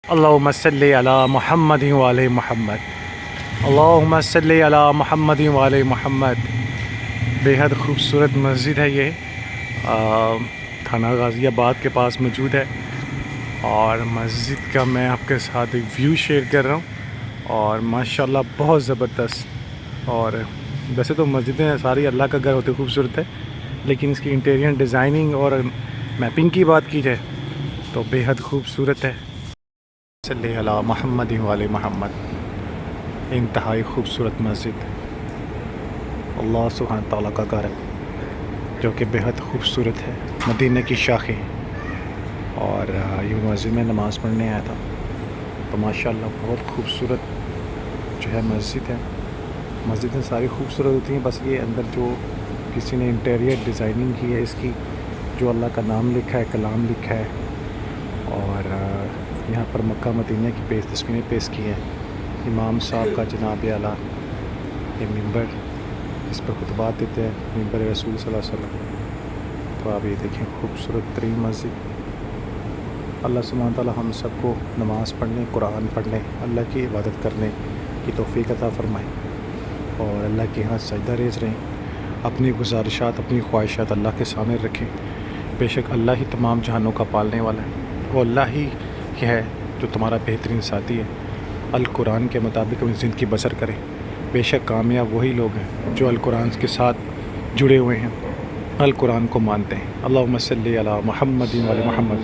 اللہم صلی علی محمد وعلی محمد، اللہم صلی علی محمد وعلی محمد۔ بیحد خوبصورت مسجد ہے یہ، تھانہ غازی آباد کے پاس موجود ہے، اور مسجد کا میں آپ کے ساتھ ایک ویو شیئر کر رہا ہوں، اور ماشاءاللہ بہت زبردست۔ اور ویسے تو مسجدیں ساری اللہ کا گھر ہوتے خوبصورت ہے، لیکن اس کی انٹیرین ڈیزائننگ اور میپنگ کی بات کی جائے تو بیحد خوبصورت ہے۔ صلی علی محمد وعلی محمد، انتہائی خوبصورت مسجد اللہ سبحانہ تعالیٰ کا گھر ہے، جو کہ بیحد خوبصورت ہے، مدینہ کی شاخیں۔ اور یہ مسجد میں نماز پڑھنے آیا تھا، تو ماشاءاللہ بہت خوبصورت جو ہے مسجد ہے۔ مسجدیں ساری خوبصورت ہوتی ہیں، بس یہ اندر جو کسی نے انٹیریئر ڈیزائننگ کی ہے، اس کی جو اللہ کا نام لکھا ہے، کلام لکھا ہے، اور یہاں پر مکہ مدینہ کی تصویریں پیش کی ہیں۔ امام صاحب کا جناب اعلیٰ یہ ممبر، اس پر خطبات دیتے ہیں، ممبر رسول صلی اللہ علیہ وسلم۔ تو آپ یہ دیکھیں، خوبصورت ترین مسجد۔ اللہ سبحانہ تعالیٰ ہم سب کو نماز پڑھنے، قرآن پڑھنے، اللہ کی عبادت کرنے کی توفیق عطا فرمائے، اور اللہ کے یہاں سجدہ ریز رہیں، اپنی گزارشات، اپنی خواہشات اللہ کے سامنے رکھیں۔ بے شک اللہ ہی تمام جہانوں کا پالنے والا ہے، وہ اللہ ہی ہے جو تمہارا بہترین ساتھی ہے۔ القرآن کے مطابق اپنی زندگی بسر کریں۔ بے شک کامیاب وہی لوگ ہیں جو القرآن کے ساتھ جڑے ہوئے ہیں، القرآن کو مانتے ہیں۔ اللہم صلی علی محمد وعلی محمد۔